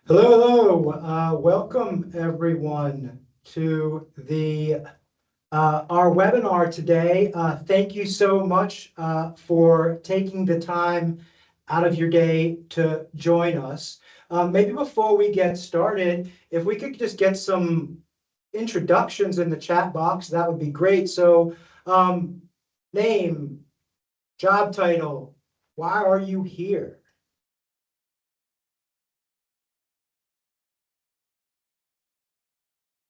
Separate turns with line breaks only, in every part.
Hello. Welcome everyone to our webinar today. Thank you so much for taking the time out of your day to join us. Maybe before we get started, if we could just get some introductions in the chat box, that would be great. So, name, job title, why are you here?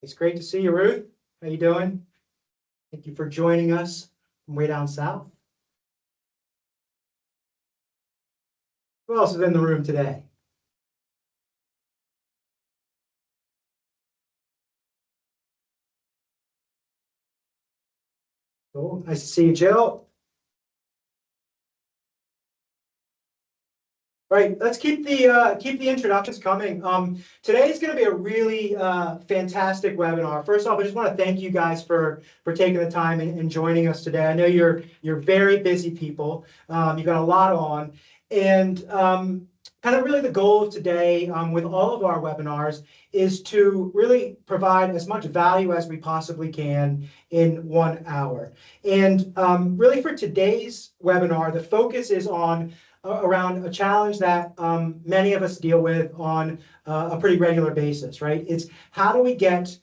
It's great to see you, Ruth. How you doing? Thank you for joining us from way down south. Who else is in the room today? Cool. Nice to see you, Jill. Right, let's keep the introductions coming. Today is going to be a really fantastic webinar. First off, I just want to thank you guys for taking the time and joining us today. I know you're very busy people. You've got a lot on, and kind of really the goal of today with all of our webinars is to really provide as much value as we possibly can in 1 hour. And really for today's webinar, the focus is on around a challenge that many of us deal with on a pretty regular basis, right? It's how do we get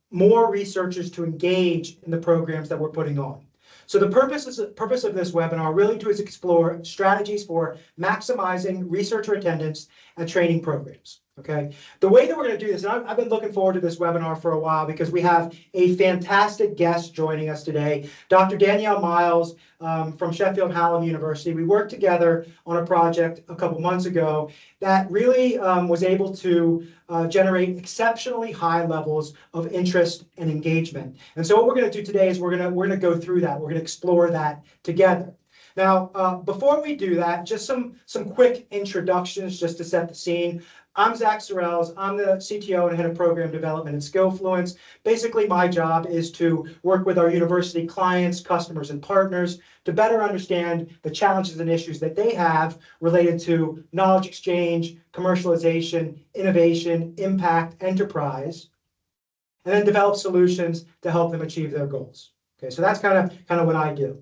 more researchers to engage in the programs that we're putting on. So the purpose of this webinar really is explore strategies for maximizing researcher attendance at training programs. Okay, the way that we're going to do this, and I've been looking forward to this webinar for a while because we have a fantastic guest joining us today, Dr. Danielle Miles from Sheffield Hallam University. We worked together on a project a couple months ago that really was able to generate exceptionally high levels of interest and engagement. And so what we're going to do today is we're going to go through that. We're going to explore that together. Now, before we do that, just some quick introductions just to set the scene. I'm Zach Sorrells. I'm the CTO and head of program development at Skillfluence. Basically, my job is to work with our university clients, customers, and partners to better understand the challenges and issues that they have related to knowledge exchange, commercialization, innovation, impact, enterprise, and then develop solutions to help them achieve their goals. Okay, so that's kind of what I do.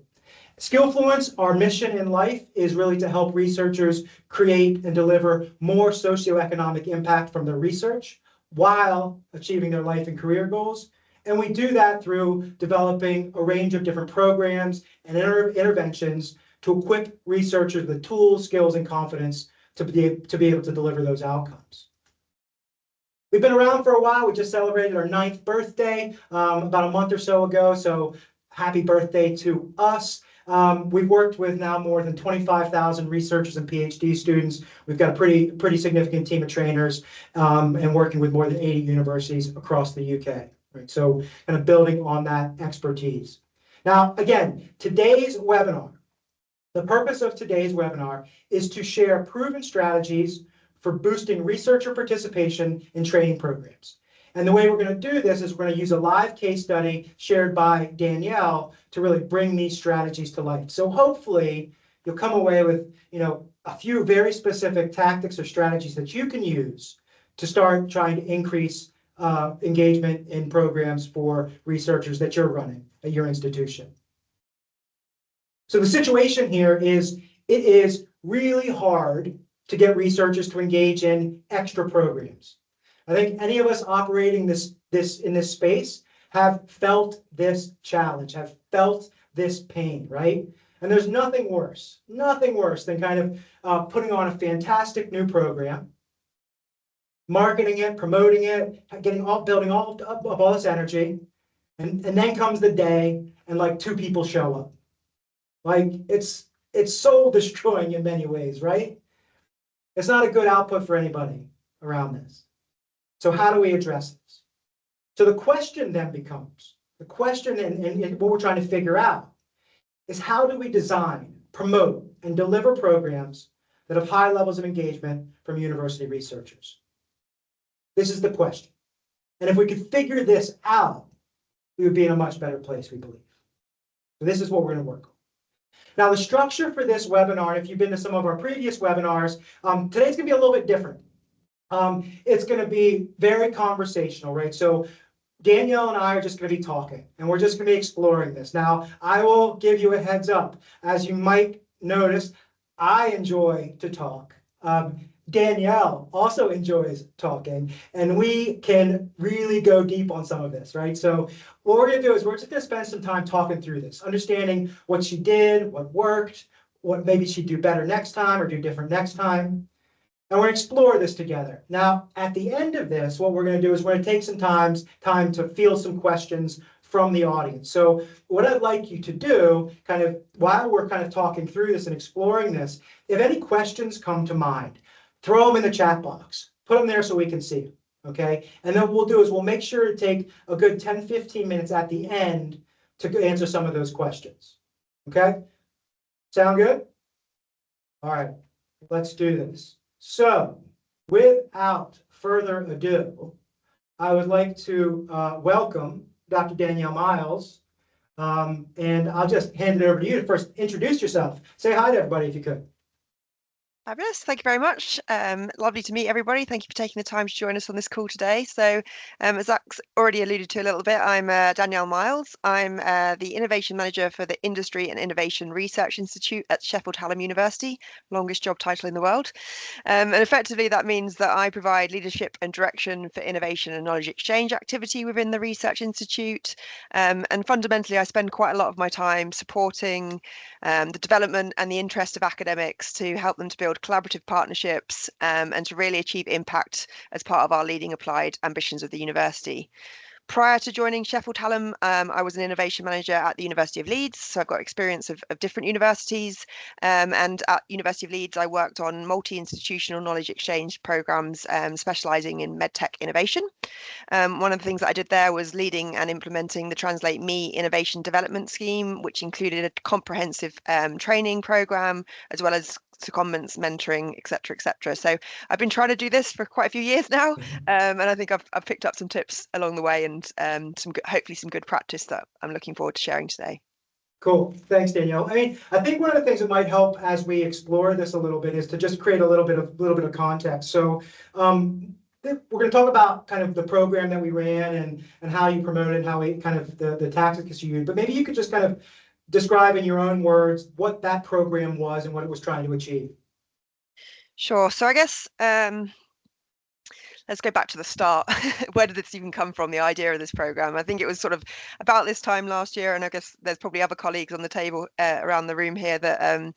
Skillfluence, our mission in life is really to help researchers create and deliver more socioeconomic impact from their research while achieving their life and career goals. And we do that through developing a range of different programs and interventions to equip researchers with tools, skills, and confidence to be able to deliver those outcomes. We've been around for a while. We just celebrated our 9th birthday about a month or so ago. So happy birthday to us. We've worked with now more than 25,000 researchers and PhD students. We've got a pretty significant team of trainers and working with more than 80 universities across the UK. Right? So kind of building on that expertise. Now, again, today's webinar, the purpose of today's webinar is to share proven strategies for boosting researcher participation in training programs. And the way we're going to do this is we're going to use a live case study shared by Danielle to really bring these strategies to life. So hopefully you'll come away with, a few very specific tactics or strategies that you can use to start trying to increase engagement in programs for researchers that you're running at your institution. So the situation here is it is really hard to get researchers to engage in extra programs. I think any of us operating in this space have felt this challenge, have felt this pain, right? And there's nothing worse than kind of putting on a fantastic new program, marketing it, promoting it, building all this energy, and then comes the day and like 2 people show up. Like it's soul destroying in many ways, right? It's not a good output for anybody around this. So how do we address this? So the question then becomes, the question and what we're trying to figure out is how do we design, promote, and deliver programs that have high levels of engagement from university researchers? This is the question. And if we could figure this out, we would be in a much better place, we believe. So this is what we're going to work on. Now, the structure for this webinar, and if you've been to some of our previous webinars, today's going to be a little bit different. It's going to be very conversational, right? So Danielle and I are just going to be talking, and we're just going to be exploring this. Now, I will give you a heads up. As you might notice, I enjoy to talk. Danielle also enjoys talking, and we can really go deep on some of this, right? So what we're going to do is we're just going to spend some time talking through this, understanding what she did, what worked, what maybe she'd do better next time or do different next time. And we're going to explore this together. Now, at the end of this, what we're going to do is we're going to take some time to field some questions from the audience. So what I'd like you to do, kind of while we're kind of talking through this and exploring this, if any questions come to mind, throw them in the chat box. Put them there so we can see them, okay? And then what we'll do is we'll make sure to take a good 10, 15 minutes at the end to answer some of those questions, okay? Sound good? All right, let's do this. So, without further ado, I would like to welcome Dr. Danielle Miles, and I'll just hand it over to you to first introduce yourself. Say hi to everybody if you could.
Fabulous. Thank you very much. Lovely to meet everybody. Thank you for taking the time to join us on this call today. So as Zach's already alluded to a little bit, I'm Danielle Miles. I'm the Innovation Manager for the Industry and Innovation Research Institute at Sheffield Hallam University, longest job title in the world. And effectively, that means that I provide leadership and direction for innovation and knowledge exchange activity within the Research Institute. And fundamentally, I spend quite a lot of my time supporting the development and the interest of academics to help them to build collaborative partnerships and to really achieve impact as part of our leading applied ambitions of the university. Prior to joining Sheffield Hallam, I was an innovation manager at the University of Leeds, so I've got experience of different universities. And at University of Leeds, I worked on multi-institutional knowledge exchange programs, specialising in medtech innovation. One of the things that I did there was leading and implementing the Translate Me Innovation Development Scheme, which included a comprehensive training program, as well as secondments, mentoring, etc., etc. So I've been trying to do this for quite a few years now, and I think I've picked up some tips along the way and hopefully some good practice that I'm looking forward to sharing today.
Cool. Thanks, Danielle. I mean, I think one of the things that might help as we explore this a little bit is to just create a little bit of context. So we're going to talk about kind of the program that we ran and how you promoted, how we kind of the tactics you used. But maybe you could just kind of describe in your own words what that program was and what it was trying to achieve.
Sure. So I guess let's go back to the start. Where did this even come from, the idea of this program? I think it was sort of about this time last year, and I guess there's probably other colleagues on the table around the room here that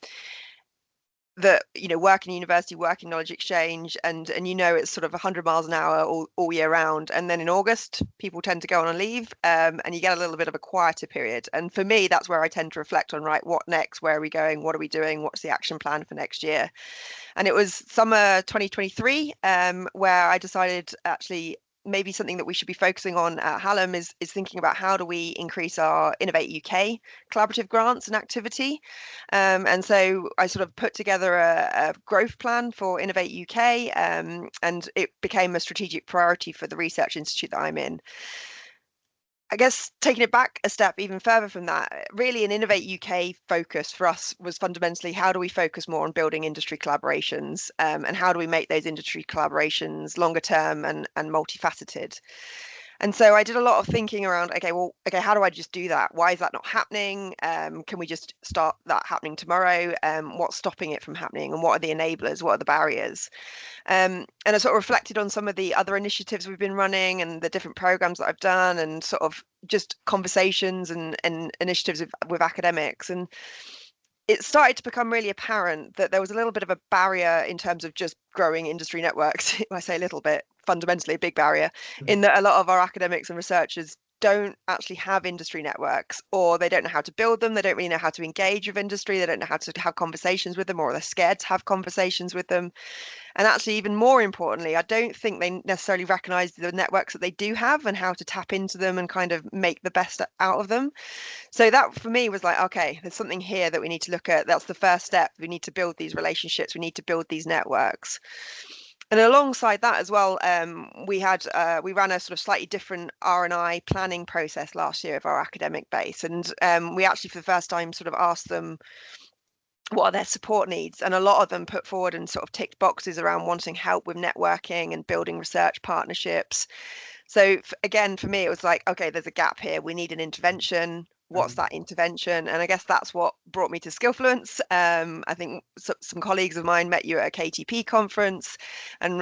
work in university, work in knowledge exchange, and it's sort of 100 miles an hour all year round. And then in August, people tend to go on a leave, and you get a little bit of a quieter period. And for me, that's where I tend to reflect on, right, what next? Where are we going? What are we doing? What's the action plan for next year? And it was summer 2023 where I decided actually maybe something that we should be focusing on at Hallam is thinking about how do we increase our Innovate UK collaborative grants and activity. And so I sort of put together a growth plan for Innovate UK, and it became a strategic priority for the research institute that I'm in. I guess taking it back a step even further from that, really an Innovate UK focus for us was fundamentally how do we focus more on building industry collaborations, and how do we make those industry collaborations longer term and multifaceted. And so I did a lot of thinking around, okay, how do I just do that? Why is that not happening? Can we just start that happening tomorrow? What's stopping it from happening? And what are the enablers? What are the barriers? And I sort of reflected on some of the other initiatives we've been running and the different programs that I've done and sort of just conversations and initiatives with academics. And it started to become really apparent that there was a little bit of a barrier in terms of just growing industry networks. I say a little bit, fundamentally a big barrier, in that a lot of our academics and researchers don't actually have industry networks, or they don't know how to build them. They don't really know how to engage with industry. They don't know how to have conversations with them, or they're scared to have conversations with them. And actually, even more importantly, I don't think they necessarily recognize the networks that they do have and how to tap into them and kind of make the best out of them. So that for me was like, okay, there's something here that we need to look at. That's the first step. We need to build these relationships. We need to build these networks. And alongside that as well, we ran a sort of slightly different R&I planning process last year of our academic base, and we actually for the first time sort of asked them what are their support needs, and a lot of them put forward and sort of ticked boxes around wanting help with networking and building research partnerships. So again, for me, it was like, okay, there's a gap here. We need an intervention. What's that intervention? And I guess that's what brought me to Skillfluence. I think some colleagues of mine met you at a KTP conference, and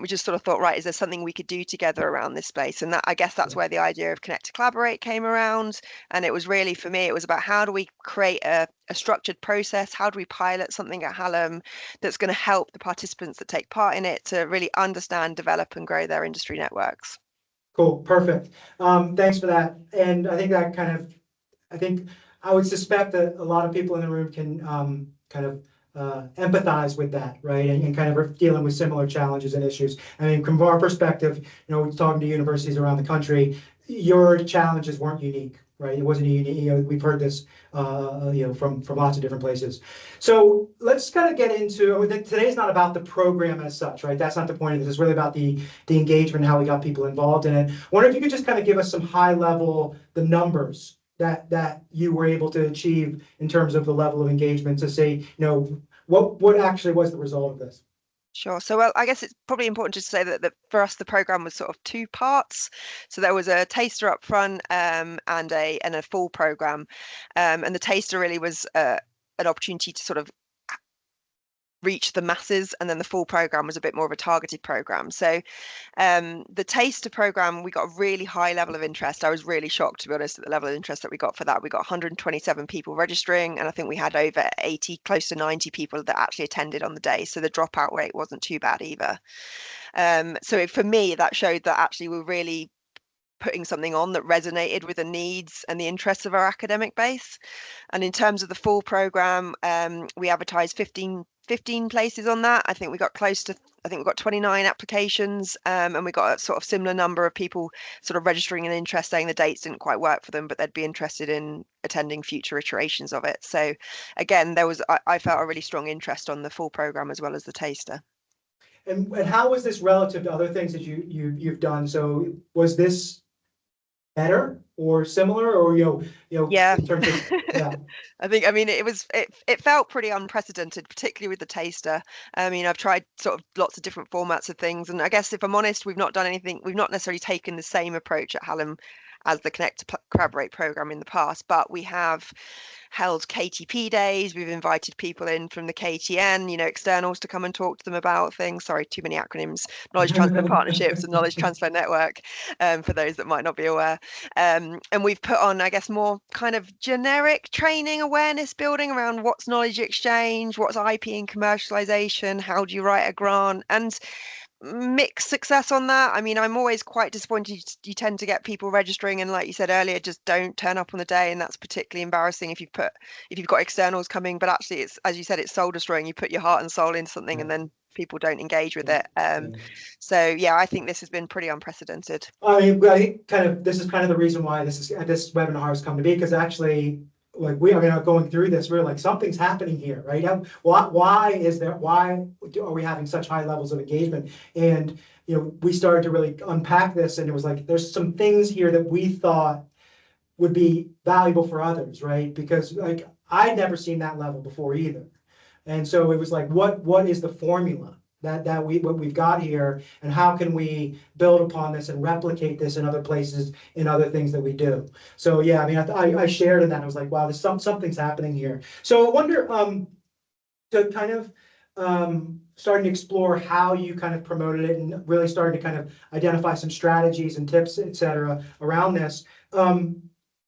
we just sort of thought, right, is there something we could do together around this space? And that, I guess that's where the idea of Connect to Collaborate came around. And it was really, for me, it was about how do we create a structured process? How do we pilot something at Hallam that's going to help the participants that take part in it to really understand, develop, and grow their industry networks?
Cool, perfect. Thanks for that. And I think that I would suspect that a lot of people in the room can kind of empathize with that, right? And kind of are dealing with similar challenges and issues. I mean, from our perspective, talking to universities around the country, your challenges weren't unique, right? It wasn't a unique, we've heard this, from lots of different places. So let's kind of get into, today's not about the program as such, right? That's not the point of this. It's really about the engagement and how we got people involved in it. I wonder if you could just kind of give us some high level, the numbers that you were able to achieve in terms of the level of engagement to say, what actually was the result of this?
Sure. So, well, I guess it's probably important just to say that for us, the program was sort of two parts. So there was a taster up front and a full program. And the taster really was an opportunity to sort of reach the masses, and then the full program was a bit more of a targeted program. So the taster program, we got a really high level of interest. I was really shocked, to be honest, at the level of interest that we got for that. We got 127 people registering, and I think we had over 80, close to 90 people that actually attended on the day. So the dropout rate wasn't too bad either. So for me, that showed that actually we're really putting something on that resonated with the needs and the interests of our academic base. And in terms of the full program, we advertised 15 places on that. I think we got 29 applications, and we got a sort of similar number of people sort of registering an interest, saying the dates didn't quite work for them, but they'd be interested in attending future iterations of it. So again, I felt a really strong interest on the full program as well as the taster.
And how was this relative to other things that you've done? So was this better or similar, or
Yeah.
in terms of
I mean it felt pretty unprecedented, particularly with the taster. I mean, I've tried sort of lots of different formats of things, and I guess if I'm honest, we've not necessarily taken the same approach at Hallam as the Connect to Collaborate program in the past, but we have held KTP days. We've invited people in from the KTN, externals to come and talk to them about things. Sorry, too many acronyms. Knowledge Transfer Partnerships and Knowledge Transfer Network, for those that might not be aware. And we've put on, I guess, more kind of generic training awareness building around what's knowledge exchange, what's IP and commercialization, how do you write a grant, and mixed success on that. I mean, I'm always quite disappointed. You tend to get people registering and, like you said earlier, just don't turn up on the day, and that's particularly embarrassing if you've got externals coming. But actually, it's, as you said, it's soul destroying. You put your heart and soul into something, and then people don't engage with it. So yeah, I think this has been pretty unprecedented.
I mean, this is kind of the reason why this webinar has come to be, because actually, like going through this, we're like, something's happening here, right? Why are we having such high levels of engagement? And we started to really unpack this, and it was like, there's some things here that we thought would be valuable for others, right? Because like I'd never seen that level before either. And so it was like, what is the formula that what we've got here, and how can we build upon this and replicate this in other places, in other things that we do? So yeah, I mean, I shared in that. I was like, wow, there's something's happening here. So I wonder, to kind of starting to explore how you kind of promoted it, and really starting to kind of identify some strategies and tips, etc., around this. Kind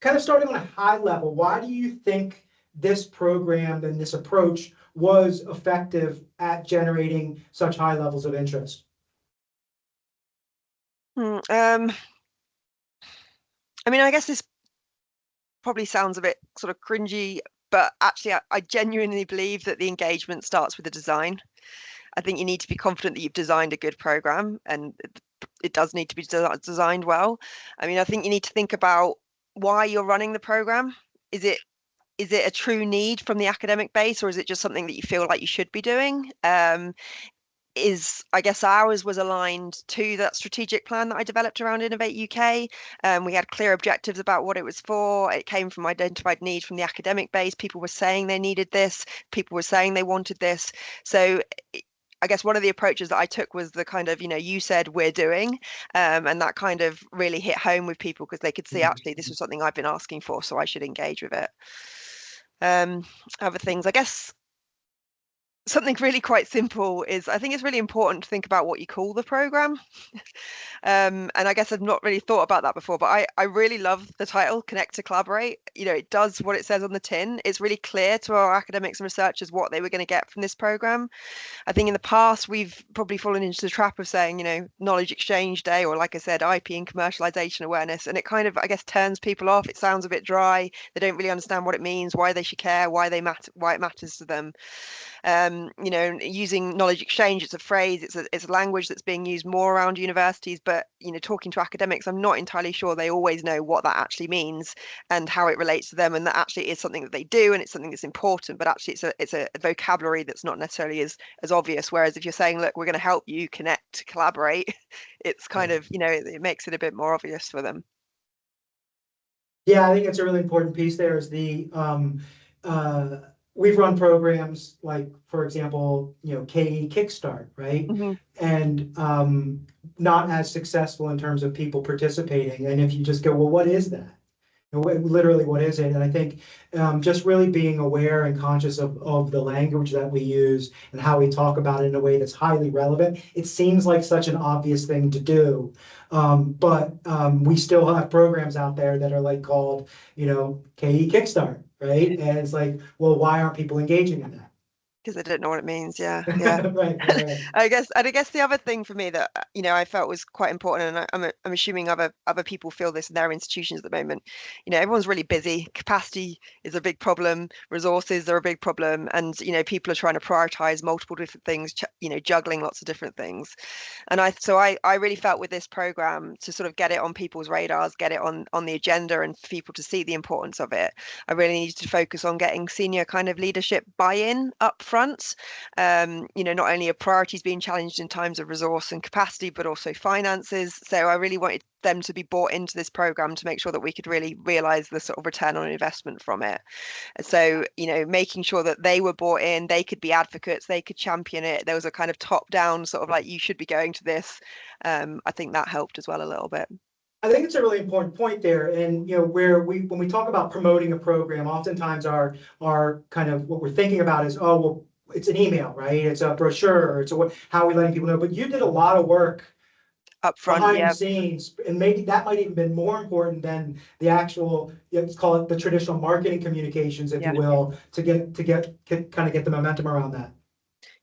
of starting on a high level, why do you think this program and this approach was effective at generating such high levels of interest?
I mean, I guess this probably sounds a bit sort of cringy, but actually I genuinely believe that the engagement starts with the design. I think you need to be confident that you've designed a good program, and it does need to be designed well. I mean, I think you need to think about why you're running the program. Is it a true need from the academic base, or is it just something that you feel like you should be doing? I guess ours was aligned to that strategic plan that I developed around Innovate UK. We had clear objectives about what it was for. It came from identified needs from the academic base. People were saying they needed this. People were saying they wanted this. So I guess one of the approaches that I took was the kind of, you said we're doing, and that kind of really hit home with people because they could see actually this was something I've been asking for, so I should engage with it. Other things, I guess something really quite simple is I think it's really important to think about what you call the program. And I guess I've not really thought about that before, but I really love the title, Connect to Collaborate. It does what it says on the tin. It's really clear to our academics and researchers what they were going to get from this program. I think in the past, we've probably fallen into the trap of saying, knowledge exchange day, or like I said, IP and commercialization awareness. And it kind of, I guess, turns people off. It sounds a bit dry. They don't really understand what it means, why they should care, why it matters to them. Using knowledge exchange, it's a phrase, it's a language that's being used more around universities, but talking to academics, I'm not entirely sure they always know what that actually means and how it relates to them, and that actually is something that they do and it's something that's important, but actually it's a vocabulary that's not necessarily as obvious. Whereas if you're saying, look, we're going to help you connect, collaborate, it's kind of, it makes it a bit more obvious for them.
Yeah, I think it's a really important piece there is we've run programs like, for example, KE Kickstart, right?
Mm-hmm.
And not as successful in terms of people participating. And if you just go, well, what is that? Literally, what is it? And I think just really being aware and conscious of the language that we use and how we talk about it in a way that's highly relevant. It seems like such an obvious thing to do, but we still have programs out there that are like called, KE Kickstart, right? And it's like, well, why aren't people engaging in that?
Because I don't know what it means. Yeah.
Right.
I guess the other thing for me that I felt was quite important, and I'm assuming other people feel this in their institutions at the moment. Everyone's really busy. Capacity is a big problem. Resources are a big problem, and people are trying to prioritize multiple different things. Juggling lots of different things. And I really felt with this program to sort of get it on people's radars, get it on the agenda, and for people to see the importance of it. I really needed to focus on getting senior kind of leadership buy-in up front. Not only are priorities being challenged in times of resource and capacity, but also finances. So I really wanted them to be bought into this program to make sure that we could really realize the sort of return on investment from it. So, making sure that they were bought in, they could be advocates, they could champion it. There was a kind of top-down sort of like, you should be going to this. I think that helped as well a little bit.
I think it's a really important point there. And, when we talk about promoting a program, oftentimes our kind of what we're thinking about is, oh, well, it's an email, right? It's a brochure, how are we letting people know? But you did a lot of work
Up front,
behind
yeah.
the scenes, and maybe that might even been more important than the actual, let's call it the traditional marketing communications, if you will, to kind of get the momentum around that.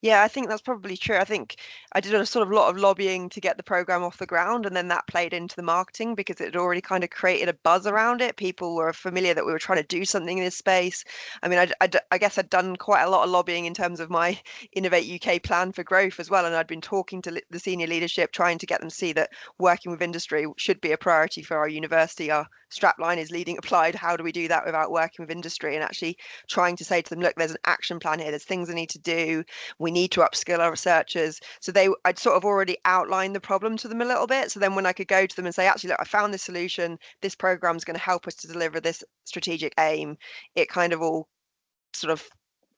Yeah, I think that's probably true. I think I did a sort of lot of lobbying to get the program off the ground, and then that played into the marketing because it had already kind of created a buzz around it. People were familiar that we were trying to do something in this space. I mean, I guess I'd done quite a lot of lobbying in terms of my Innovate UK plan for growth as well, and I'd been talking to the senior leadership, trying to get them to see that working with industry should be a priority for our university. Our strapline is leading applied. How do we do that without working with industry? And actually trying to say to them, look, there's an action plan here. There's things I need to do. We need to upskill our researchers. So I'd sort of already outlined the problem to them a little bit. So then when I could go to them and say, actually, look, I found this solution, this program is going to help us to deliver this strategic aim, it kind of all sort of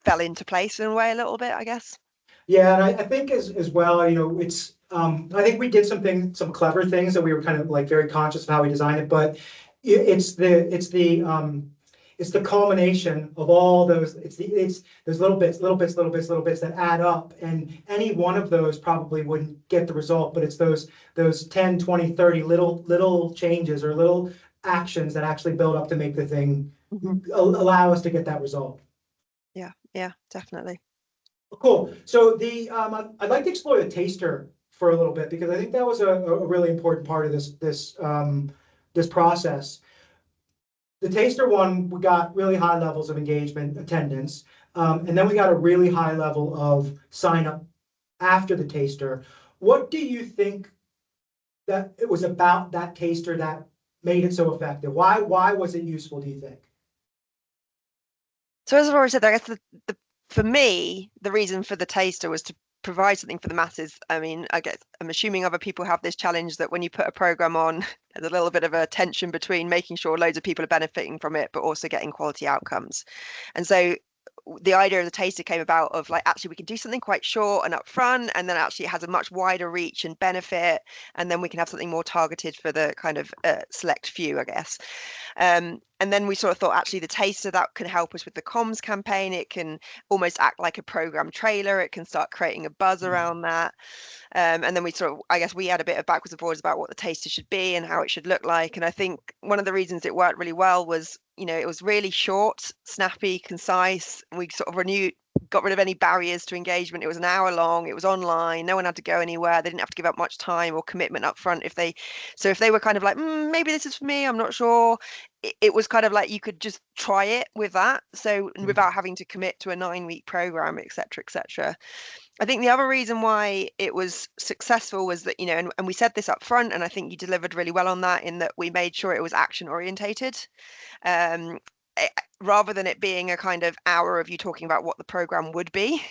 fell into place in a way a little bit, I guess.
Yeah, and I think as well, it's I think we did some clever things that we were kind of like very conscious of how we designed it, but it's the culmination of all those, it's those little bits that add up, and any one of those probably wouldn't get the result, but it's those 10, 20, 30 little changes or little actions that actually build up to make the thing allow us to get that result.
Yeah, definitely.
Cool. So I'd like to explore the taster for a little bit because I think that was a really important part of this process. The taster one, we got really high levels of engagement, attendance, and then we got a really high level of sign up after the taster. What do you think that it was about that taster that made it so effective? Why was it useful, do you think?
So as I've already said, I guess for me, the reason for the taster was to provide something for the masses. I mean, I'm assuming other people have this challenge that when you put a program on, there's a little bit of a tension between making sure loads of people are benefiting from it, but also getting quality outcomes. And so the idea of the taster came about of like, actually we can do something quite short and upfront, and then actually it has a much wider reach and benefit, and then we can have something more targeted for the kind of select few, I guess. And then we sort of thought, actually, the taster, that can help us with the comms campaign. It can almost act like a program trailer. It can start creating a buzz around that. And then we sort of, I guess we had a bit of backwards and forwards about what the taster should be and how it should look like. And I think one of the reasons it worked really well was, you know, it was really short, snappy, concise. We sort of got rid of any barriers to engagement. It was an hour long. It was online. No one had to go anywhere. They didn't have to give up much time or commitment up front. If they were kind of like, maybe this is for me, I'm not sure. It was kind of like you could just try it with that. So without having to commit to a 9-week program, et cetera, et cetera. I think the other reason why it was successful was that, you know, and we said this up front, and I think you delivered really well on that, in that we made sure it was action orientated. Rather than it being a kind of hour of you talking about what the program would be,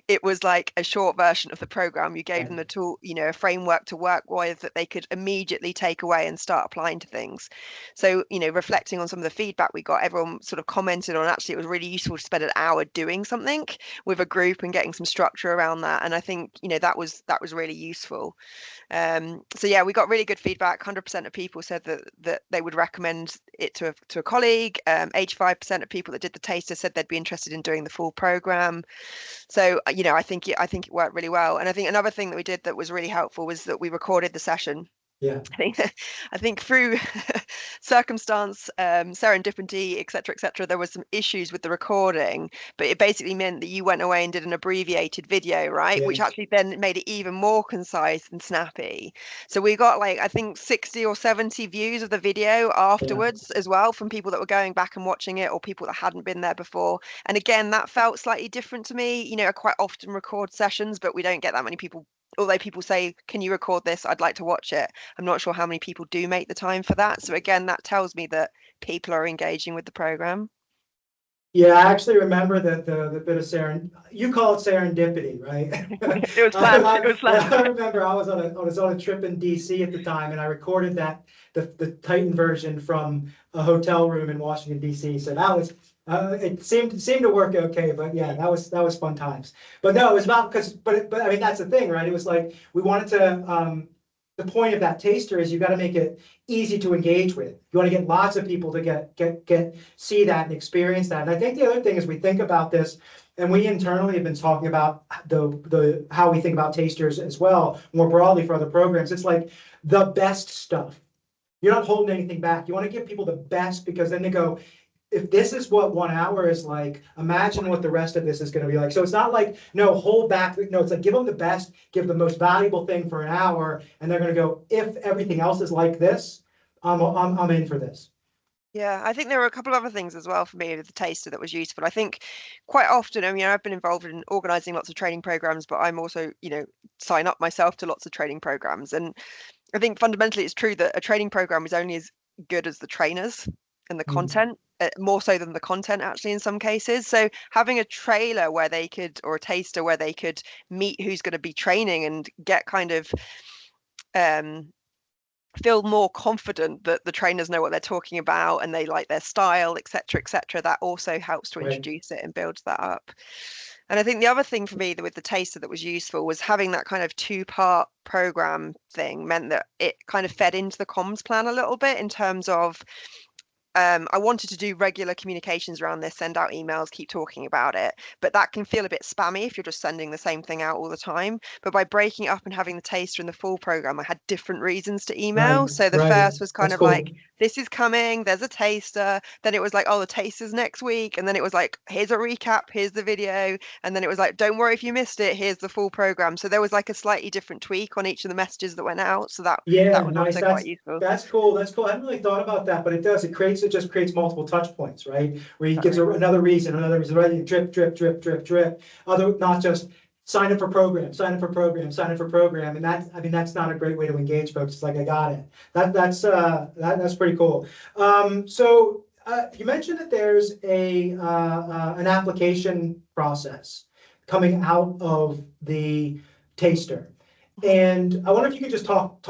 it was like a short version of the program. You gave them a tool, you know, a framework to work with that they could immediately take away and start applying to things. So, you know, reflecting on some of the feedback we got, everyone sort of commented on, actually it was really useful to spend an hour doing something with a group and getting some structure around that. And I think, you know, that was really useful. So yeah, we got really good feedback. 100% of people said that they would recommend it to a colleague. 85% of people that did the taster said they'd be interested in doing the full program. So, you know, I think it worked really well. And I think another thing that we did that was really helpful was that we recorded the session.
Yeah.
I think through circumstance, serendipity, et cetera, there was some issues with the recording, but it basically meant that you went away and did an abbreviated video, right?
Yes.
Which actually then made it even more concise and snappy. So we got like, I think 60 or 70 views of the video afterwards as well, from people that were going back and watching it, or people that hadn't been there before. And again, that felt slightly different to me. You know, I quite often record sessions, but we don't get that many people. Although people say, can you record this? I'd like to watch it. I'm not sure how many people do make the time for that. So again, that tells me that people are engaging with the program.
Yeah, I actually remember that the bit of you call it serendipity, right?
It was planned. It was planned.
I remember I was on a trip in DC at the time, and I recorded the Titan version from a hotel room in Washington DC. So that was it seemed to work okay, but yeah, that was fun times. But no, it was about but I mean that's the thing, right? It was like we wanted to. The point of that taster is you got to make it easy to engage with. You want to get lots of people to see that and experience that. And I think the other thing is we think about this, and we internally have been talking about the how we think about tasters as well, more broadly for other programs. It's like the best stuff. You're not holding anything back. You want to give people the best, because then they go, if this is what 1 hour is like, imagine what the rest of this is going to be like. So it's not like, no, hold back. No, it's like, give them the best, give the most valuable thing for an hour, and they're going to go, if everything else is like this, I'm in for this.
Yeah, I think there were a couple of other things as well for me with the taster that was useful. I think quite often, I mean, I've been involved in organizing lots of training programs, but I'm also, you know, sign up myself to lots of training programs. And I think fundamentally it's true that a training program is only as good as the trainers and the content, more so than the content actually in some cases. So having a trailer where they could, or a taster where they could meet who's going to be training and get kind of feel more confident that the trainers know what they're talking about and they like their style, et cetera, that also helps to introduce it and builds that up. And I think the other thing for me with the taster that was useful was having that kind of 2-part program thing meant that it kind of fed into the comms plan a little bit, in terms of I wanted to do regular communications around this, send out emails, keep talking about it, but that can feel a bit spammy if you're just sending the same thing out all the time. But by breaking it up and having the taster and the full program, I had different reasons to email.
Right,
so the
right.
first was kind
That's
of
cool.
like, this is coming, there's a taster. Then it was like, oh, the taster's next week. And then it was like, here's a recap, here's the video. And then it was like, don't worry if you missed it, here's the full program. So there was like a slightly different tweak on each of the messages that went out. So that was
nice.
also quite useful.
That's cool. That's cool. I hadn't really thought about that, but it does. It just creates multiple touch points, right? Where he gives another reason, right? Drip, drip, drip, drip, drip. Not just sign up for program, sign up for program, sign up for program. And that's not a great way to engage folks. It's like, I got it. That's pretty cool. So you mentioned that there's an application process. coming out of the taster. And I wonder if you could just talk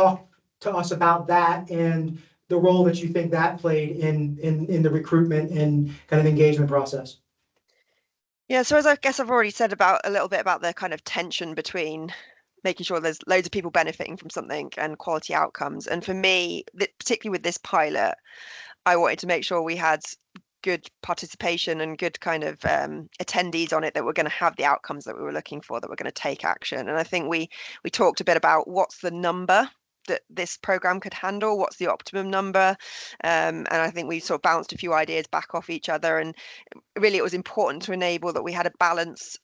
to us about that and the role that you think that played in the recruitment and kind of engagement process.
Yeah, so as I guess I've already said about a little bit about the kind of tension between making sure there's loads of people benefiting from something and quality outcomes. And for me, particularly with this pilot, I wanted to make sure we had good participation and good kind of attendees on it that were going to have the outcomes that we were looking for, that were going to take action. And I think we talked a bit about what's the number that this program could handle, what's the optimum number, and I think we sort of bounced a few ideas back off each other, and really it was important to enable that we had a balance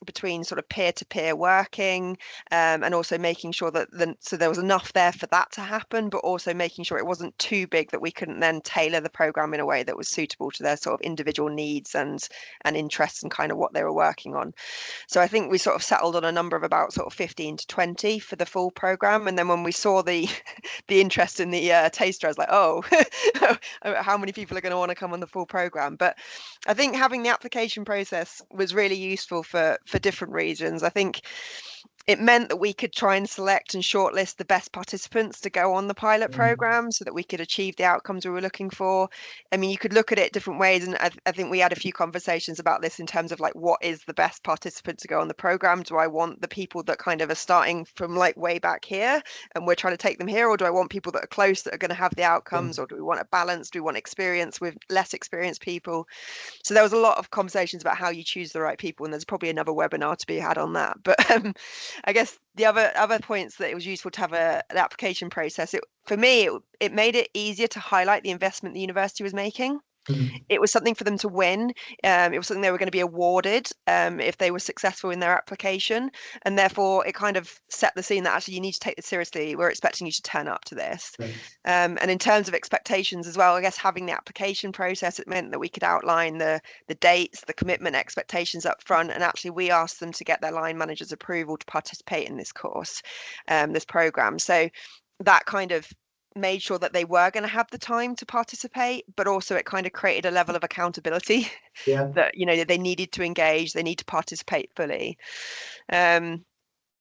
between sort of peer-to-peer working, and also making sure that so there was enough there for that to happen, but also making sure it wasn't too big that we couldn't then tailor the program in a way that was suitable to their sort of individual needs and interests and kind of what they were working on. So I think we sort of settled on a number of about sort of 15 to 20 for the full program. And then when we saw the the interest in the taster, I was like, oh, how many people are going to want to come on the full program? But I think having the application process was really useful for different reasons. I think it meant that we could try and select and shortlist the best participants to go on the pilot program so that we could achieve the outcomes we were looking for. I mean, you could look at it different ways, and I think we had a few conversations about this in terms of like, what is the best participant to go on the program? Do I want the people that kind of are starting from like way back here and we're trying to take them here, or do I want people that are close that are going to have the outcomes, or do we want a balance? Do we want experience with less experienced people? So there was a lot of conversations about how you choose the right people, and there's probably another webinar to be had on that. But I guess the other points that it was useful to have an application process. For me, it made it easier to highlight the investment the university was making. It was something for them to win. It was something they were going to be awarded if they were successful in their application. And therefore, it kind of set the scene that actually you need to take this seriously. We're expecting you to turn up to this.
Right.
And in terms of expectations as well, I guess having the application process, it meant that we could outline the dates, the commitment expectations up front. And actually, we asked them to get their line manager's approval to participate in this course, this program. So that kind of made sure that they were going to have the time to participate, but also it kind of created a level of accountability
Yeah.
that, you know, they needed to engage, they need to participate fully. And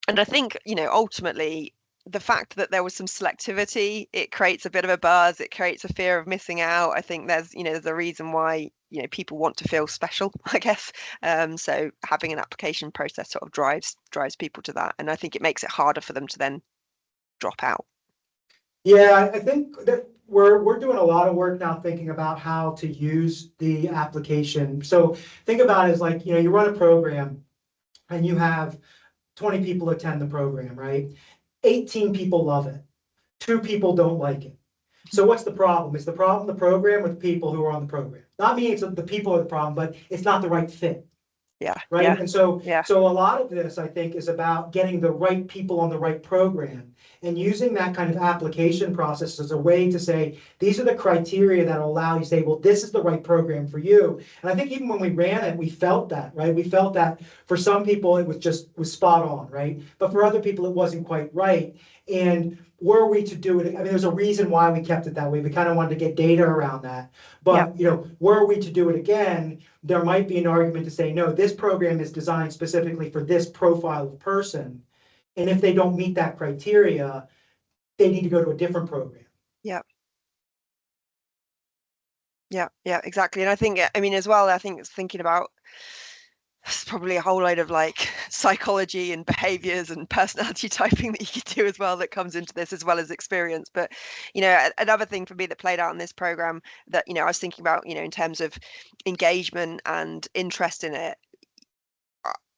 I think, you know, ultimately the fact that there was some selectivity, it creates a bit of a buzz, it creates a fear of missing out. I think there's a reason why, you know, people want to feel special, I guess. So having an application process sort of drives people to that. And I think it makes it harder for them to then drop out.
Yeah, I think that we're doing a lot of work now thinking about how to use the application. So think about it as like, you run a program and you have 20 people attend the program, right? 18 people love it. 2 people don't like it. So what's the problem? Is the problem the program or the people who are on the program? Not me, it's the people are the problem, but it's not the right fit.
Yeah.
Right.
Yeah.
And so,
Yeah.
so a lot of this, I think, is about getting the right people on the right program and using that kind of application process as a way to say, these are the criteria that will allow you to say, well, this is the right program for you. And I think even when we ran it, we felt that, right? We felt that for some people, it was spot on, right? But for other people, it wasn't quite right. And were we to do it, I mean, there's a reason why we kept it that way. We kind of wanted to get data around that. But, were we to do it again, there might be an argument to say, no, this program is designed specifically for this profile of person. And if they don't meet that criteria, they need to go to a different program.
Yeah. Yeah, yeah, exactly. And I think, I mean, as well, I think it's thinking about there's probably a whole load of like psychology and behaviors and personality typing that you could do as well that comes into this, as well as experience. But, another thing for me that played out in this program that, I was thinking about, in terms of engagement and interest in it.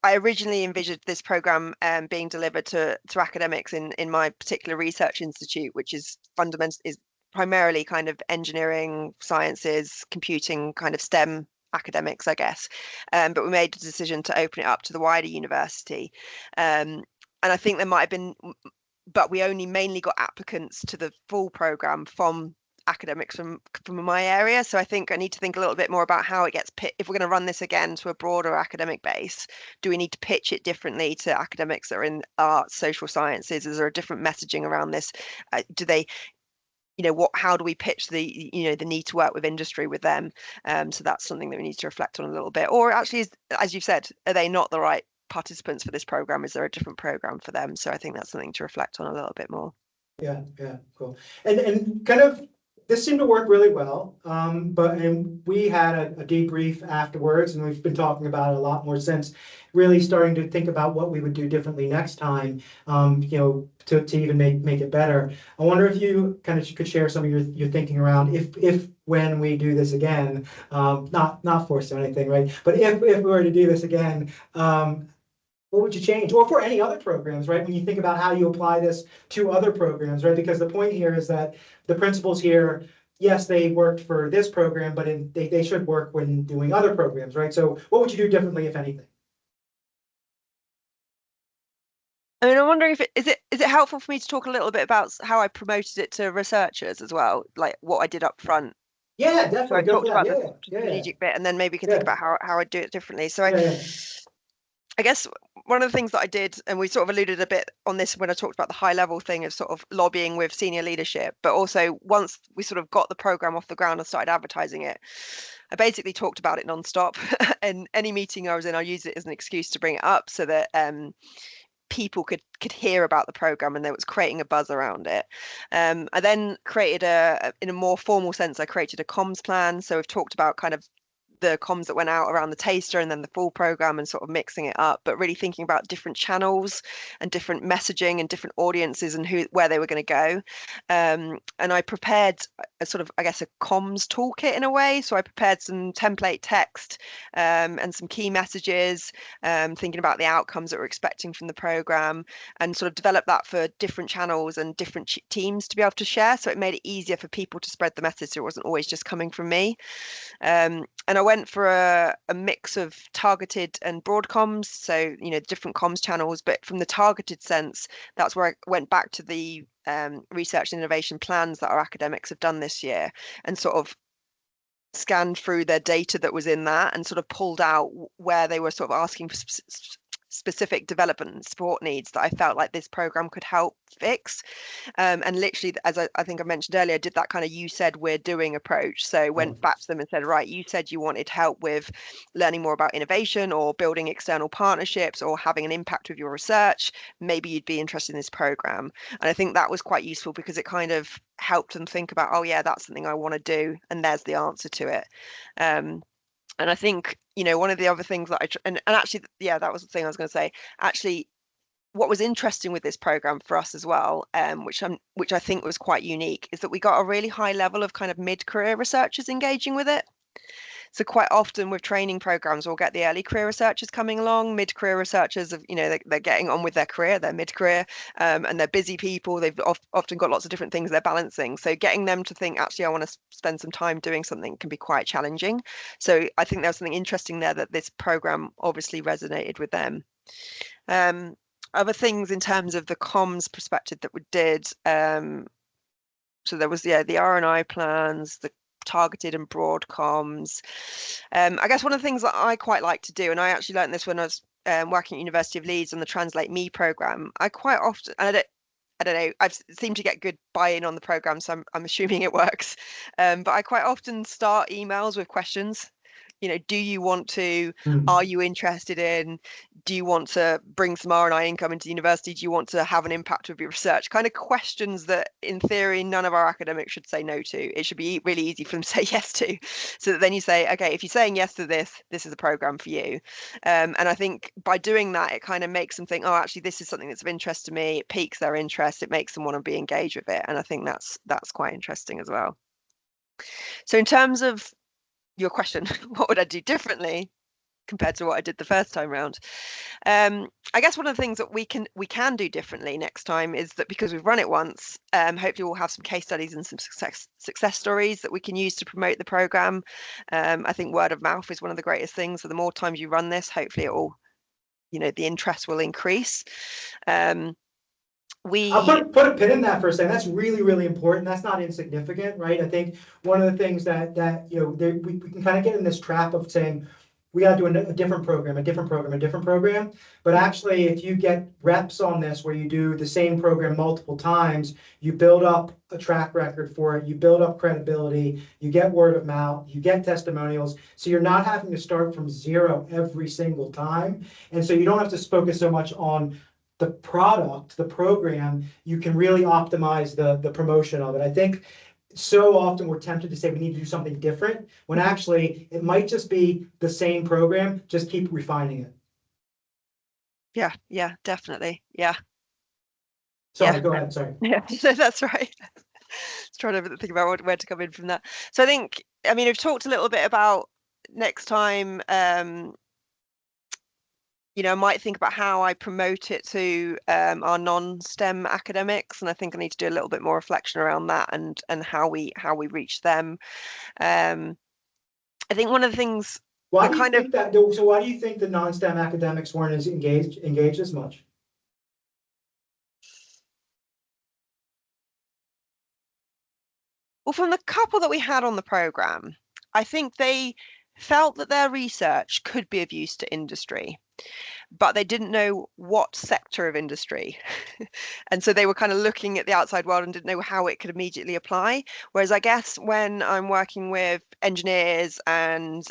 I originally envisioned this program being delivered to academics in my particular research institute, which is primarily kind of engineering, sciences, computing, kind of STEM academics, I guess. But we made the decision to open it up to the wider university. And I think there might have been, but we only mainly got applicants to the full program from academics from my area. So I think I need to think a little bit more about how it gets if we're going to run this again to a broader academic base. Do we need to pitch it differently to academics that are in arts, social sciences? Is there a different messaging around this? Do they, how do we pitch the need to work with industry with them? So that's something that we need to reflect on a little bit. Or actually, as you said, are they not the right participants for this program? Is there a different program for them? So I think that's something to reflect on a little bit more.
Yeah, cool. And kind of this seemed to work really well, but we had a debrief afterwards, and we've been talking about it a lot more since, really starting to think about what we would do differently next time, to even make it better. I wonder if you kind of could share some of your thinking around if when we do this again, not forced or anything, right? But if we were to do this again, what would you change? Or for any other programs, right? When you think about how you apply this to other programs, right? Because the point here is that the principles here, yes, they worked for this program, but they should work when doing other programs, right? So what would you do differently, if anything?
I mean, I'm wondering if is it helpful for me to talk a little bit about how I promoted it to researchers as well, like what I did up front.
Yeah,
So I
definitely. Go for
talked
that.
about the
Yeah.
strategic bit, and then maybe we can think
Yeah.
about how I'd do it differently. So
Yeah.
I guess one of the things that I did, and we sort of alluded a bit on this when I talked about the high level thing of sort of lobbying with senior leadership, but also once we sort of got the program off the ground and started advertising it, I basically talked about it nonstop. And any meeting I was in, I used it as an excuse to bring it up so that people could hear about the program, and there was creating a buzz around it. I then created in a more formal sense, I created a comms plan. So we've talked about kind of the comms that went out around the taster and then the full program and sort of mixing it up, but really thinking about different channels and different messaging and different audiences and where they were going to go. And I prepared a sort of, I guess, a comms toolkit in a way. So I prepared some template text and some key messages, thinking about the outcomes that we're expecting from the program, and sort of developed that for different channels and different teams to be able to share. So it made it easier for people to spread the message, so it wasn't always just coming from me. And I went for a mix of targeted and broad comms, so different comms channels. But from the targeted sense, that's where I went back to the research and innovation plans that our academics have done this year, and sort of scanned through their data that was in that, and sort of pulled out where they were sort of asking for specific development and support needs that I felt like this program could help fix. And literally, as I think I mentioned earlier, did that kind of "you said we're doing" approach. So went back to them and said, right, you said you wanted help with learning more about innovation or building external partnerships or having an impact with your research. Maybe you'd be interested in this program. And I think that was quite useful because it kind of helped them think about, oh yeah, that's something I want to do, and there's the answer to it. And I think, one of the other things that and actually, yeah, that was the thing I was going to say. Actually, what was interesting with this program for us as well, which I think was quite unique, is that we got a really high level of kind of mid-career researchers engaging with it. So quite often with training programs, we'll get the early career researchers coming along, mid-career researchers of, they're getting on with their career, they're mid-career, and they're busy people. They've often got lots of different things they're balancing. So getting them to think, actually, I want to spend some time doing something can be quite challenging. So I think there's something interesting there that this program obviously resonated with them. Other things in terms of the comms perspective that we did. So there was, the R&I plans, the targeted and broad comms. I guess one of the things that I quite like to do, and I actually learned this when I was working at University of Leeds on the Translate Me program, I quite often, I don't know, I've seemed to get good buy-in on the program, so I'm assuming it works. But I quite often start emails with questions. Do you want to, are you interested in, do you want to bring some R&I income into the university? Do you want to have an impact with your research? Kind of questions that in theory, none of our academics should say no to. It should be really easy for them to say yes to. So that then you say, okay, if you're saying yes to this, this is a program for you. And I think by doing that, it kind of makes them think, oh, actually, this is something that's of interest to me. It piques their interest. It makes them want to be engaged with it. And I think that's quite interesting as well. So in terms of your question, what would I do differently compared to what I did the first time round? I guess one of the things that we can do differently next time is that because we've run it once, hopefully we'll have some case studies and some success stories that we can use to promote the program. I think word of mouth is one of the greatest things. So the more times you run this, hopefully it will, the interest will increase.
I'll put a pin in that for a second. That's really, really important. That's not insignificant, right? I think one of the things that we can kind of get in this trap of saying, we got to do a different program, a different program, a different program. But actually, if you get reps on this, where you do the same program multiple times, you build up a track record for it, you build up credibility, you get word of mouth, you get testimonials. So you're not having to start from zero every single time. And so you don't have to focus so much on the product, the program. You can really optimize the promotion of it. I think so often we're tempted to say we need to do something different, when actually it might just be the same program, just keep refining it.
Yeah, definitely. Yeah.
Sorry, go ahead, sorry.
Yeah, that's right. Just trying to think about where to come in from that. So I think, I mean, we've talked a little bit about next time, I might think about how I promote it to our non-STEM academics, and I think I need to do a little bit more reflection around that and how we reach them. I think one of the things
Why
that
do you
kind of
think that? So why do you think the non-STEM academics weren't as engaged as much?
Well, from the couple that we had on the program, I think they felt that their research could be of use to industry, but they didn't know what sector of industry. And so they were kind of looking at the outside world and didn't know how it could immediately apply. Whereas I guess when I'm working with engineers and,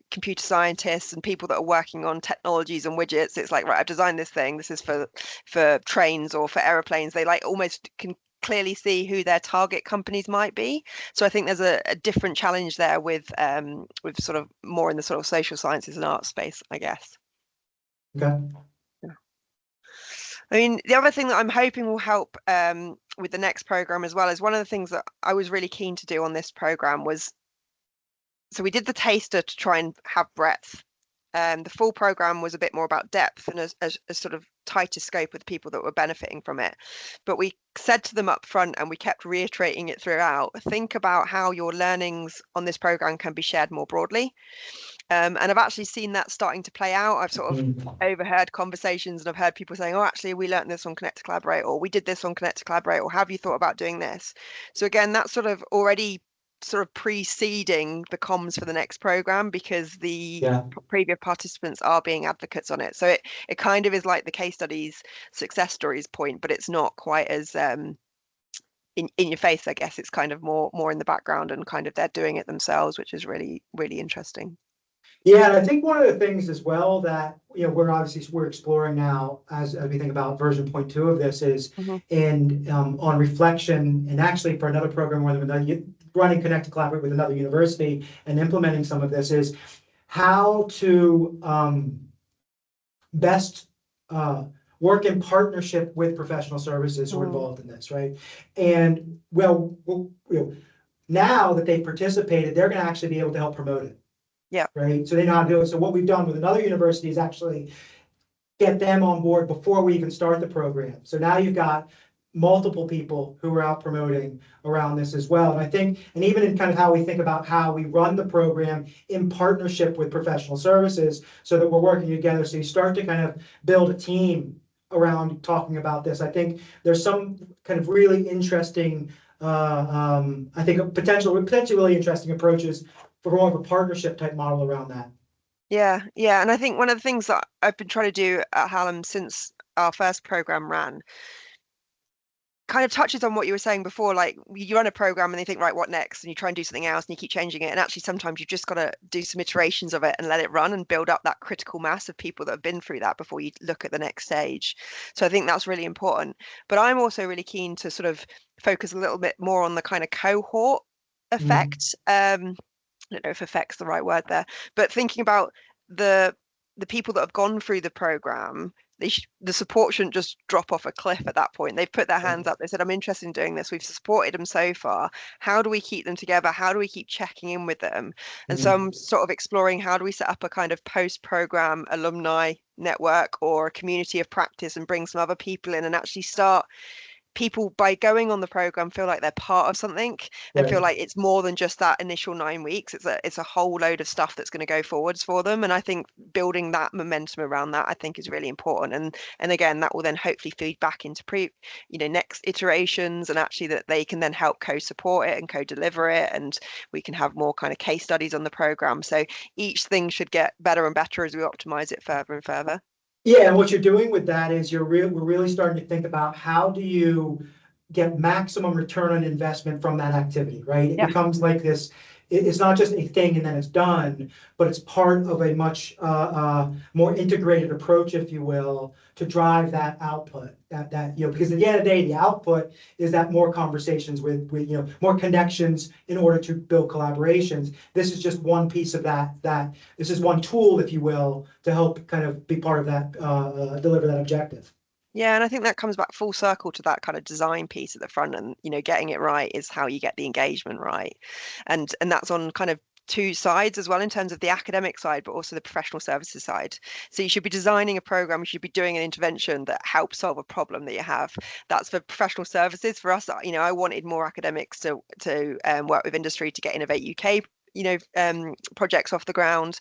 computer scientists and people that are working on technologies and widgets, it's like, right, I've designed this thing. This is for trains or for aeroplanes. They like almost can clearly see who their target companies might be. So I think there's a different challenge there with sort of more in the sort of social sciences and art space, I guess.
Okay.
I mean, the other thing that I'm hoping will help with the next program as well is one of the things that I was really keen to do on this program was, so we did the taster to try and have breadth. The full program was a bit more about depth and a sort of tighter scope with people that were benefiting from it. But we said to them up front, and we kept reiterating it throughout, think about how your learnings on this program can be shared more broadly. And I've actually seen that starting to play out. I've sort of overheard conversations and I've heard people saying, oh, actually, we learned this on Connect to Collaborate, or we did this on Connect to Collaborate, or have you thought about doing this? So again, that's sort of already sort of preceding the comms for the next program, because the previous participants are being advocates on it. So it kind of is like the case studies, success stories point, but it's not quite as in your face, I guess. It's kind of more in the background and kind of they're doing it themselves, which is really, really interesting.
Yeah, and I think one of the things as well that we're exploring now as we think about version 0.2 of this is in on reflection, and actually for another program where they're running Connect to Collaborate with another university and implementing some of this, is how to best work in partnership with professional services who are involved in this, right? And now that they've participated, they're going to actually be able to help promote it.
Yeah.
Right. So they know how to do it. So what we've done with another university is actually get them on board before we even start the program. So now you've got multiple people who are out promoting around this as well. And I think, and even in kind of how we think about how we run the program in partnership with professional services, so that we're working together. So you start to kind of build a team around talking about this. I think there's some kind of really interesting, I think potentially really interesting approaches for more of a partnership type model around that.
Yeah. And I think one of the things that I've been trying to do at Hallam since our first program ran kind of touches on what you were saying before. Like, you run a program and you think, right, what next? And you try and do something else and you keep changing it. And actually, sometimes you've just got to do some iterations of it and let it run and build up that critical mass of people that have been through that before you look at the next stage. So I think that's really important. But I'm also really keen to sort of focus a little bit more on the kind of cohort effect. I don't know if effect's the right word there, but thinking about the people that have gone through the program, the support shouldn't just drop off a cliff at that point. They've put their hands up. They said, I'm interested in doing this. We've supported them so far. How do we keep them together? How do we keep checking in with them? And so I'm sort of exploring, how do we set up a kind of post-program alumni network or a community of practice and bring some other people in and actually start people, by going on the program, feel like they're part of something and feel
Right.
like it's more than just that initial 9 weeks. It's a whole load of stuff that's going to go forwards for them. And I think building that momentum around that, I think, is really important. And again, that will then hopefully feed back into next iterations, and actually that they can then help co-support it and co-deliver it, and we can have more kind of case studies on the program. So each thing should get better and better as we optimize it further and further.
Yeah, and what you're doing with that is we're really starting to think about how do you get maximum return on investment from that activity, right? It
Yeah.
becomes like this, it's not just a thing and then it's done, but it's part of a much more integrated approach, if you will, to drive that output. Because at the end of the day, the output is that more conversations with more connections in order to build collaborations. This is just one piece of that. This is one tool, if you will, to help kind of be part of that, deliver that objective.
Yeah, and I think that comes back full circle to that kind of design piece at the front, and getting it right is how you get the engagement right. And that's on kind of two sides as well, in terms of the academic side, but also the professional services side. So you should be designing a program, you should be doing an intervention that helps solve a problem that you have. That's for professional services. For us, I wanted more academics to work with industry to get Innovate UK projects off the ground.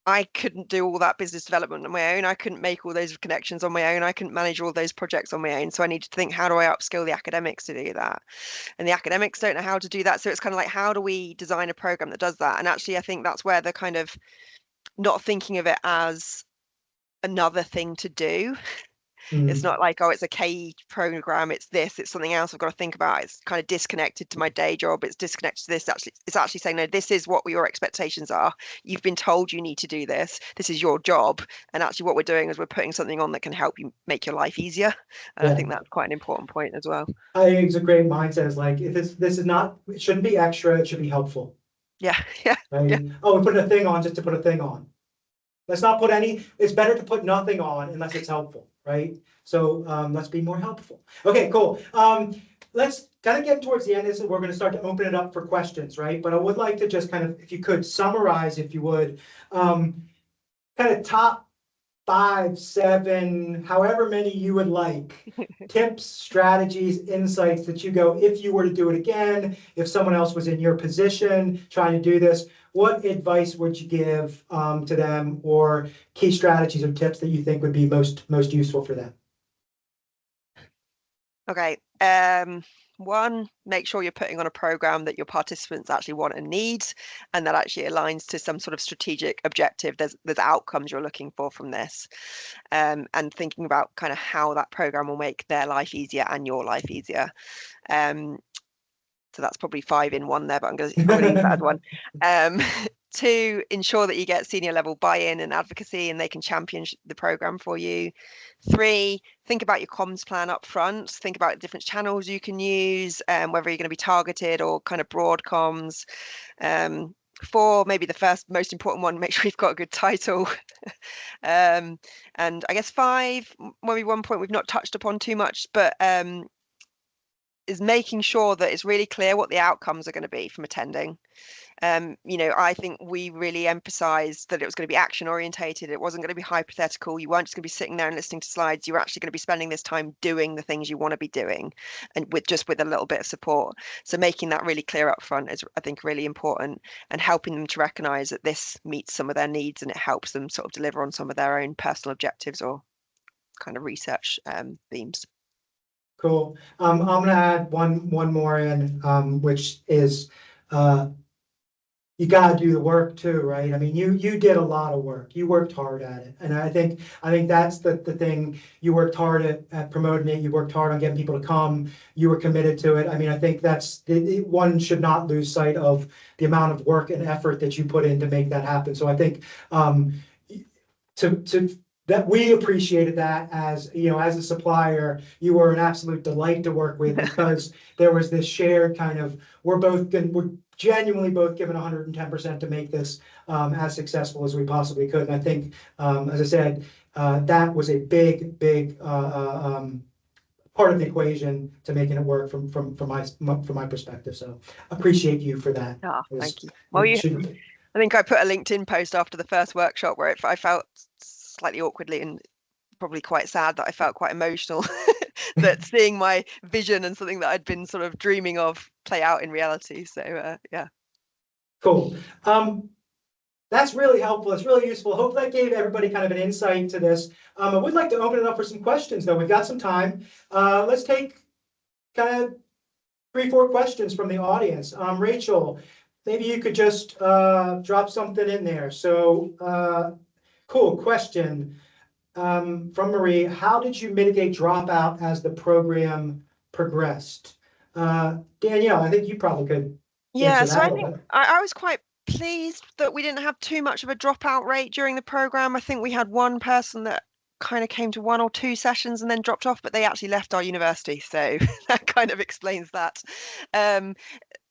I couldn't do all that business development on my own. I couldn't make all those connections on my own. I couldn't manage all those projects on my own. So I needed to think, how do I upskill the academics to do that? And the academics don't know how to do that. So it's kind of like, how do we design a program that does that? And actually, I think that's where the kind of not thinking of it as another thing to do. It's not like, oh, it's a KE program, it's something else I've got to think about. It's kind of disconnected to my day job. It's disconnected to this. Actually, it's actually saying, no, this is what your expectations are. You've been told you need to do this. This is your job. And actually what we're doing is we're putting something on that can help you make your life easier. And I think that's quite an important point as well.
I think it's a great mindset. It's like, if this is not, it shouldn't be extra, it should be helpful.
Yeah, yeah.
Right?
Yeah.
Oh, we're putting a thing on just to put a thing on. Let's not put it's better to put nothing on unless it's helpful, right? So let's be more helpful. Okay, cool. Let's kind of get towards the end of this, and we're going to start to open it up for questions, right? But I would like to just kind of, if you could summarize, if you would, kind of top 5, 7, however many you would like, tips, strategies, insights that you go, if you were to do it again, if someone else was in your position trying to do this, what advice would you give to them, or key strategies or tips that you think would be most useful for them?
Okay. One, make sure you're putting on a program that your participants actually want and need, and that actually aligns to some sort of strategic objective. There's outcomes you're looking for from this, and thinking about kind of how that program will make their life easier and your life easier. So that's probably 5 in 1 there, but I'm going to leave that as 1. 2, ensure that you get senior level buy-in and advocacy, and they can champion the program for you. 3, think about your comms plan up front. Think about different channels you can use, whether you're going to be targeted or kind of broad comms. 4, maybe the first most important one, make sure you've got a good title. And I guess 5, maybe one point we've not touched upon too much, but is making sure that it's really clear what the outcomes are going to be from attending. I think we really emphasized that it was going to be action orientated. It wasn't going to be hypothetical. You weren't just going to be sitting there and listening to slides. You were actually going to be spending this time doing the things you want to be doing, and with a little bit of support. So making that really clear up front is, I think, really important, and helping them to recognize that this meets some of their needs and it helps them sort of deliver on some of their own personal objectives or kind of research themes.
Cool. I'm gonna add one more in, which is you gotta do the work too, right? I mean, you did a lot of work. You worked hard at it, and I think that's the thing. You worked hard at promoting it. You worked hard on getting people to come. You were committed to it. I mean, I think that's one should not lose sight of the amount of work and effort that you put in to make that happen. So I think that we appreciated that as a supplier. You were an absolute delight to work with, because there was this shared kind of, we're genuinely both given 110% to make this as successful as we possibly could. And I think, as I said, that was a big part of the equation to making it work from my perspective. So appreciate you for that.
Oh, thank you. Well, I think I put a LinkedIn post after the first workshop where I felt slightly awkwardly and probably quite sad that I felt quite emotional that seeing my vision and something that I'd been sort of dreaming of play out in reality. So yeah.
Cool. That's really helpful. It's really useful. Hope that gave everybody kind of an insight to this. I would like to open it up for some questions, though. We've got some time. Let's take kind of 3-4 questions from the audience. Rachel, maybe you could just drop something in there. So, cool question from Marie. How did you mitigate dropout as the program progressed? Danielle, I think you probably could
Yeah,
answer
so
that
I
a
think
little bit.
I was quite pleased that we didn't have too much of a dropout rate during the program. I think we had one person that kind of came to 1 or 2 sessions and then dropped off, but they actually left our university, so that kind of explains that. Um,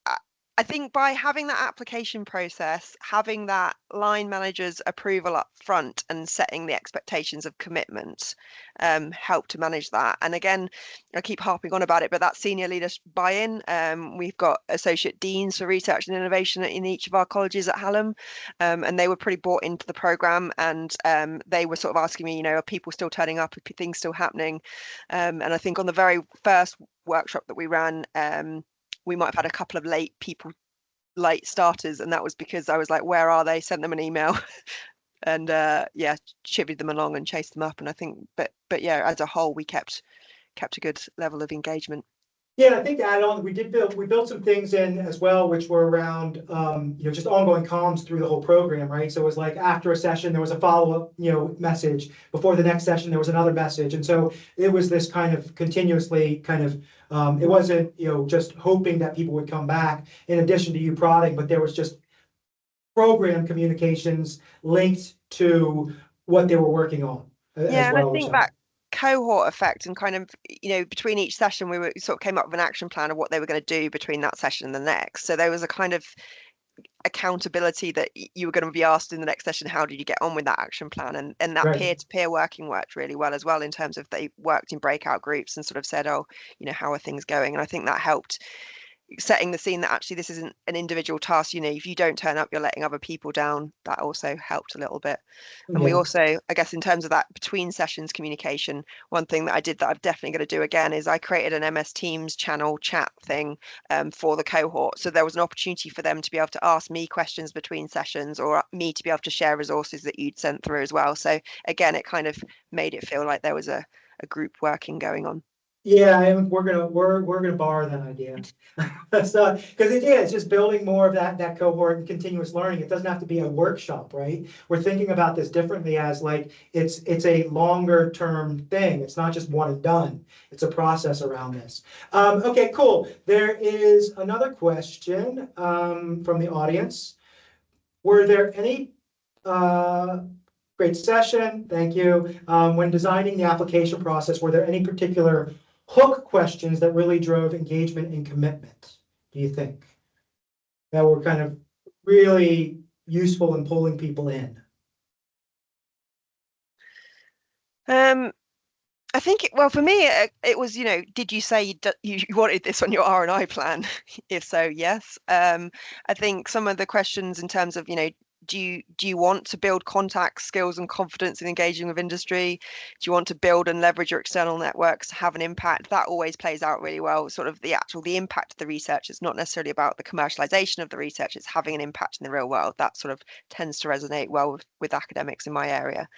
I I think by having that application process, having that line manager's approval up front and setting the expectations of commitment help to manage that. And again, I keep harping on about it, but that senior leadership buy-in, we've got associate deans for research and innovation in each of our colleges at Hallam, and they were pretty bought into the program, and they were sort of asking me, are people still turning up? Are things still happening? And I think on the very first workshop that we ran, we might have had a couple of late starters, and that was because I was like, where are they? Sent them an email and yeah, chivied them along and chased them up. And I think but yeah, as a whole we kept a good level of engagement.
Yeah, I think to add on, we built some things in as well, which were around, just ongoing comms through the whole program, right? So it was like after a session, there was a follow-up, message. Before the next session, there was another message. And so it was this kind of continuously it wasn't, just hoping that people would come back in addition to you prodding, but there was just program communications linked to what they were working on as
Yeah, and I
well, which
think that cohort effect and kind of, between each session we sort of came up with an action plan of what they were going to do between that session and the next. So there was a kind of accountability that you were going to be asked in the next session, how did you get on with that action plan? And that
right.
peer-to-peer working worked really well as well, in terms of they worked in breakout groups and sort of said, oh, how are things going? And I think that helped setting the scene that actually this isn't an individual task. If you don't turn up, you're letting other people down. That also helped a little bit. And we
Yeah.
also, I guess, in terms of that between sessions communication, one thing that I did that I'm definitely going to do again is I created an MS Teams channel chat thing for the cohort. So there was an opportunity for them to be able to ask me questions between sessions, or me to be able to share resources that you'd sent through as well. So again, it kind of made it feel like there was a group working going on.
Yeah, and we're gonna borrow that idea. So, because it's just building more of that cohort and continuous learning. It doesn't have to be a workshop, right? We're thinking about this differently as like it's a longer term thing. It's not just one and done. It's a process around this. Okay, cool. There is another question from the audience. Were there any great session, thank you. When designing the application process, were there any particular hook questions that really drove engagement and commitment, do you think? That were kind of really useful in pulling people in?
I think, well, for me, it was, did you say you wanted this on your R&I plan? If so, yes. I think some of the questions in terms of, do you want to build contacts, skills, and confidence in engaging with industry? Do you want to build and leverage your external networks to have an impact? That always plays out really well. Sort of the impact of the research. It's not necessarily about the commercialization of the research. It's having an impact in the real world. That sort of tends to resonate well with academics in my area.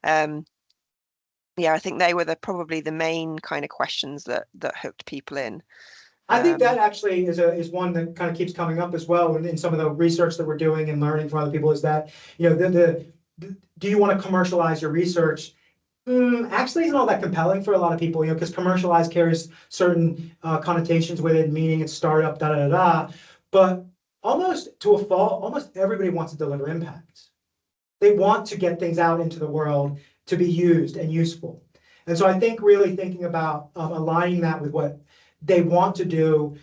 Yeah, I think they were probably the main kind of questions that hooked people in.
I think that actually is one that kind of keeps coming up as well in some of the research that we're doing and learning from other people, is that, do you want to commercialize your research? Actually isn't all that compelling for a lot of people, because commercialized carries certain connotations with it, meaning it's startup, da da da da. But almost to a fault, almost everybody wants to deliver impact. They want to get things out into the world to be used and useful. And so I think really thinking about aligning that with what they want to do,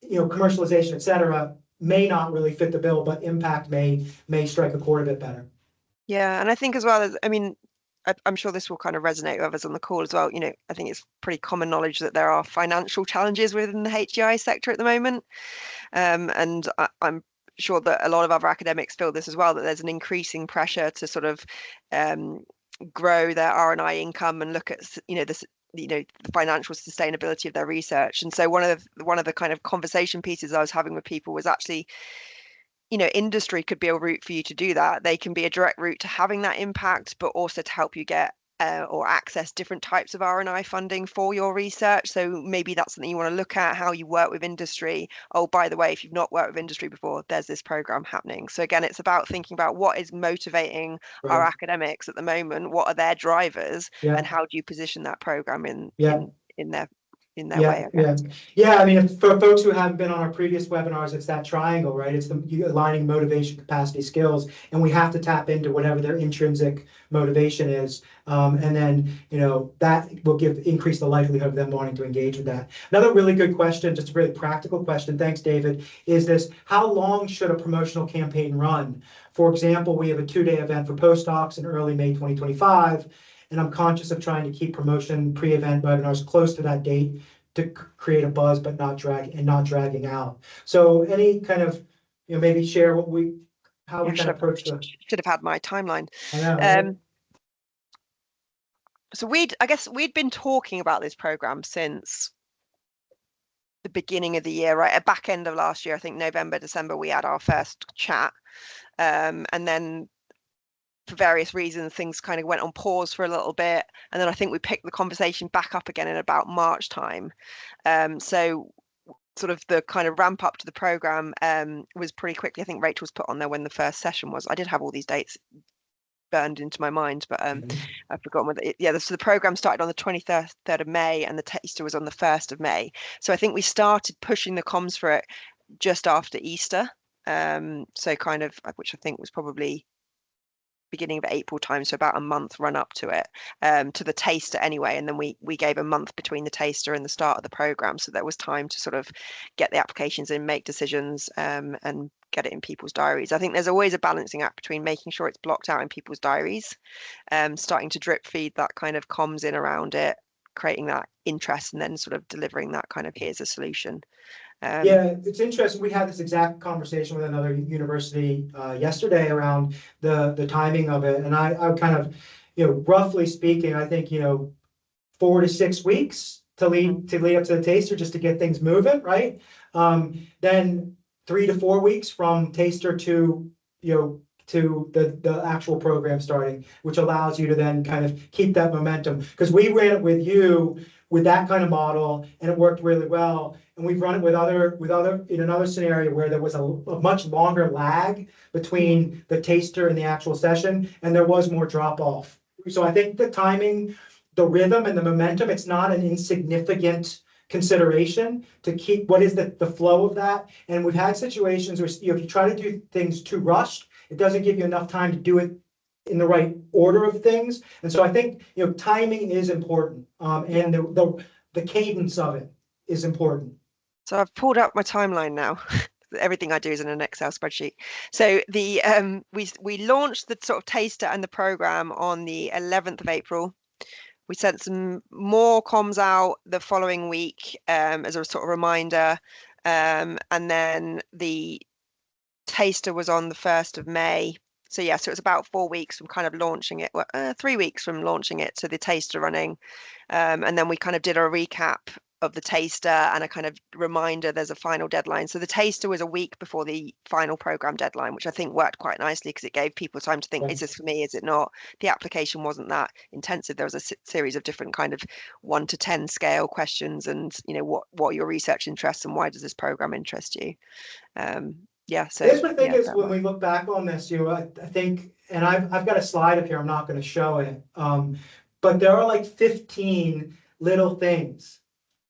commercialization, et cetera, may not really fit the bill, but impact may strike a chord a bit better.
Yeah, and I think as well as, I mean, I'm sure this will kind of resonate with others on the call as well. I think it's pretty common knowledge that there are financial challenges within the HGI sector at the moment. And I'm sure that a lot of other academics feel this as well, that there's an increasing pressure to sort of grow their R&I income and look at, the financial sustainability of their research. And so one of the kind of conversation pieces I was having with people was actually, industry could be a route for you to do that. They can be a direct route to having that impact, but also to help you get or access different types of R&I funding for your research. So maybe that's something you want to look at, how you work with industry. Oh, by the way, if you've not worked with industry before, there's this program happening. So again, it's about thinking about what is motivating our academics at the moment, what are their drivers, and how do you position that program in their way, I guess.
Yeah. I mean, for folks who haven't been on our previous webinars, it's that triangle, right? It's the aligning motivation, capacity, skills, and we have to tap into whatever their intrinsic motivation is, and then that will increase the likelihood of them wanting to engage with that. Another really good question, just a really practical question. Thanks, David. Is this: how long should a promotional campaign run? For example, we have a 2-day event for postdocs in early May 2025. And I'm conscious of trying to keep promotion pre-event webinars close to that date to create a buzz, but not dragging out. So any kind of, maybe share how we kind of approach the.
Should have had my timeline.
I know. Right?
So I guess we'd been talking about this program since the beginning of the year, right? At back end of last year, I think November, December, we had our first chat, and then, for various reasons, things kind of went on pause for a little bit, and then I think we picked the conversation back up again in about March time. So sort of the kind of ramp up to the program was pretty quickly. I think Rachel's put on there when the first session was. I did have all these dates burned into my mind, but I've forgotten whether so the program started on the 23rd of May and the taster was on the 1st of May. So I think we started pushing the comms for it just after Easter, so kind of, which I think was probably beginning of April time, so about a month run up to it, to the taster anyway, and then we gave a month between the taster and the start of the program, so there was time to sort of get the applications in, make decisions, and get it in people's diaries. I think there's always a balancing act between making sure it's blocked out in people's diaries, starting to drip feed that kind of comms in around it, creating that interest, and then sort of delivering that kind of here's a solution.
Yeah, it's interesting. We had this exact conversation with another university yesterday around the timing of it, and I kind of, roughly speaking, I think 4 to 6 weeks to lead up to the taster, just to get things moving, right? Then 3 to 4 weeks from taster to the actual program starting, which allows you to then kind of keep that momentum. Because we ran it with you with that kind of model, and it worked really well. And we've run it with other in another scenario where there was a much longer lag between the taster and the actual session, and there was more drop off. So I think the timing, the rhythm, and the momentum, it's not an insignificant consideration to keep what is the flow of that. And we've had situations where if you try to do things too rushed, it doesn't give you enough time to do it in the right order of things. And so I think timing is important, and the cadence of it is important.
So I've pulled up my timeline now. Everything I do is in an Excel spreadsheet. So the we launched the sort of taster and the program on the 11th of April. We sent some more comms out the following week as a sort of reminder, and then the taster was on the 1st of May. So yeah, so it's about 4 weeks from kind of launching it, 3 weeks from launching it to the taster running, and then we kind of did a recap of the taster and a kind of reminder there's a final deadline. So the taster was a week before the final program deadline, which I think worked quite nicely because it gave people time to think, is this for me, is it not? The application wasn't that intensive. There was a series of different kind of 1 to 10 scale questions, and what are your research interests and why does this program interest you? So
the thing is, when we look back on this, I think, and I've got a slide up here, I'm not going to show it, but there are like 15 little things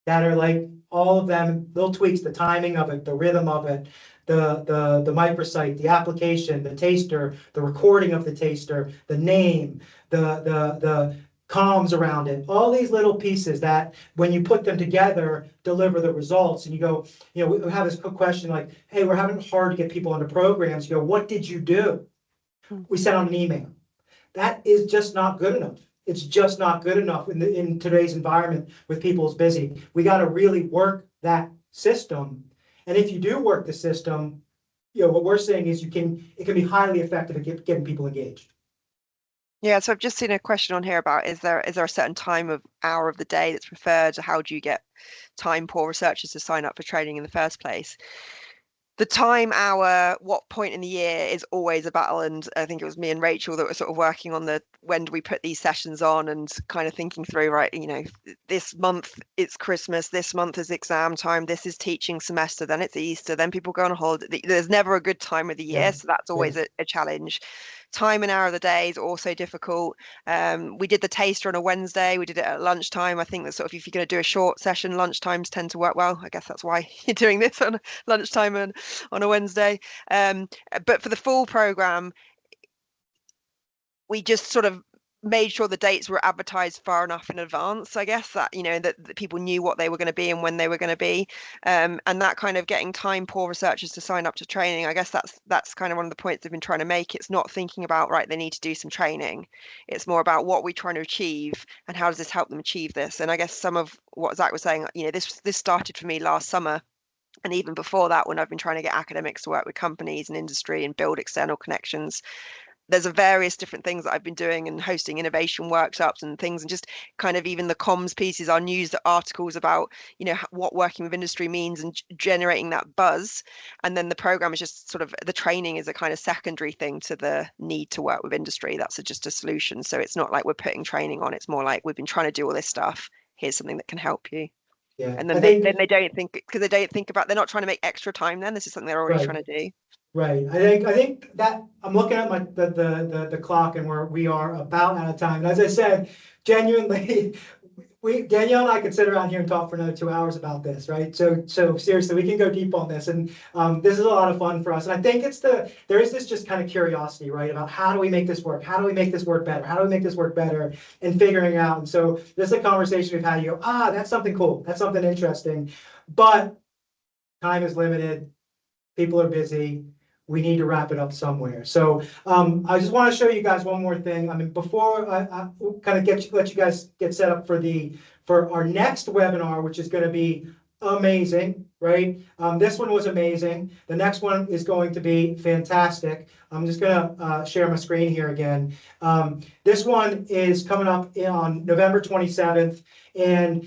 that are like all of them little tweaks: the timing of it, the rhythm of it, the microsite, the application, the taster, the recording of the taster, the name, the comms around it, all these little pieces that when you put them together deliver the results. And you go, we have this question like, hey, we're having it hard to get people into programs. You go, what did you do? We sent out an email. That is just not good enough. It's just not good enough in today's environment with people's busy. We got to really work that system. And if you do work the system, what we're saying is it can be highly effective at getting people engaged.
Yeah, so I've just seen a question on here about is there a certain hour of the day that's preferred? How do you get time poor researchers to sign up for training in the first place? The time hour, what point in the year is always a battle. And I think it was me and Rachel that were sort of working on the when do we put these sessions on and kind of thinking through, right, this month it's Christmas, this month is exam time, this is teaching semester, then it's Easter, then people go on holiday. There's never a good time of the
Yeah,
year, so that's
yeah,
always a challenge. Time and hour of the day is also difficult. We did the taster on a Wednesday. We did it at lunchtime. I think that sort of if you're going to do a short session, lunchtimes tend to work well. I guess that's why you're doing this on lunchtime and on a Wednesday. But for the full program, we just sort of made sure the dates were advertised far enough in advance, I guess, that that people knew what they were going to be and when they were going to be. And that kind of getting time poor researchers to sign up to training, I guess that's kind of one of the points they've been trying to make. It's not thinking about, right, they need to do some training. It's more about what we're trying to achieve and how does this help them achieve this. And I guess some of what Zach was saying, this started for me last summer. And even before that, when I've been trying to get academics to work with companies and industry and build external connections, there's a various different things that I've been doing and hosting innovation workshops and things, and just kind of even the comms pieces, our news articles about what working with industry means and generating that buzz. And then the program is just sort of the training is a kind of secondary thing to the need to work with industry. That's just a solution. So it's not like we're putting training on. It's more like we've been trying to do all this stuff. Here's something that can help you.
yeah.
And
I
then they
think
then they don't think because they don't think about they're not trying to make extra time. Then this is something they're already
right.
trying to do.
Right. I think that I'm looking at the clock and we are about out of time. And as I said, genuinely, Danielle and I could sit around here and talk for another 2 hours about this, right? So seriously, we can go deep on this, and this is a lot of fun for us. And I think there is this just kind of curiosity, right, about how do we make this work? How do we make this work better? How do we make this work better? And figuring out. And so this is a conversation we've had. You go, that's something cool. That's something interesting, but time is limited. People are busy. We need to wrap it up somewhere. So I just want to show you guys one more thing. I mean, before I kind of let you guys get set up for our next webinar, which is going to be amazing, right? This one was amazing. The next one is going to be fantastic. I'm just going to share my screen here again. This one is coming up on November 27th, and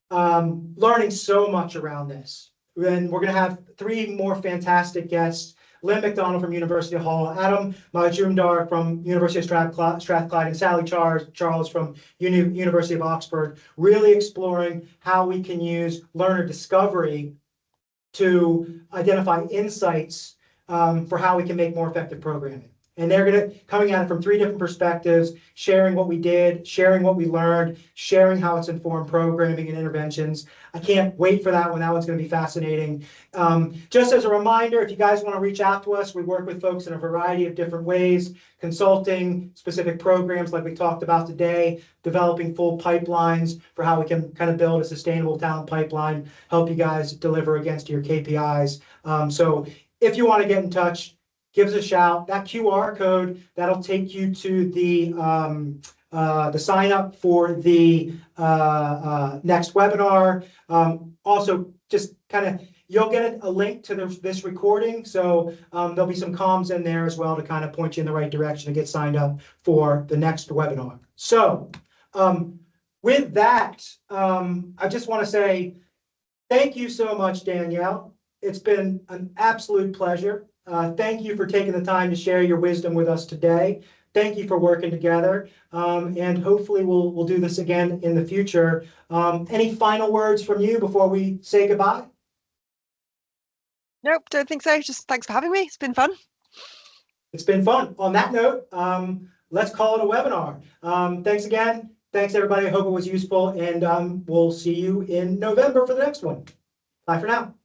learning so much around this. And we're going to have 3 more fantastic guests. Lynn McDonald from University Hall, Adam Majumdar from University of Strathclyde, and Sally Charles from University of Oxford, really exploring how we can use learner discovery to identify insights for how we can make more effective programming. And they're coming at it from 3 different perspectives, sharing what we did, sharing what we learned, sharing how it's informed programming and interventions. I can't wait for that one. That one's going to be fascinating. Just as a reminder, if you guys want to reach out to us, we work with folks in a variety of different ways, consulting, specific programs like we talked about today, developing full pipelines for how we can kind of build a sustainable talent pipeline, help you guys deliver against your KPIs. So if you want to get in touch, give us a shout. That QR code, that'll take you to the sign up for the next webinar. Also, just kind of, you'll get a link to this recording. So there'll be some comms in there as well to kind of point you in the right direction to get signed up for the next webinar. So with that, I just want to say thank you so much, Danielle. It's been an absolute pleasure. Thank you for taking the time to share your wisdom with us today. Thank you for working together, and hopefully we'll do this again in the future. Any final words from you before we say goodbye?
Nope, don't think so. Just thanks for having me. It's been fun.
It's been fun. On that note, let's call it a webinar. Thanks again. Thanks, everybody. I hope it was useful, and we'll see you in November for the next one. Bye for now.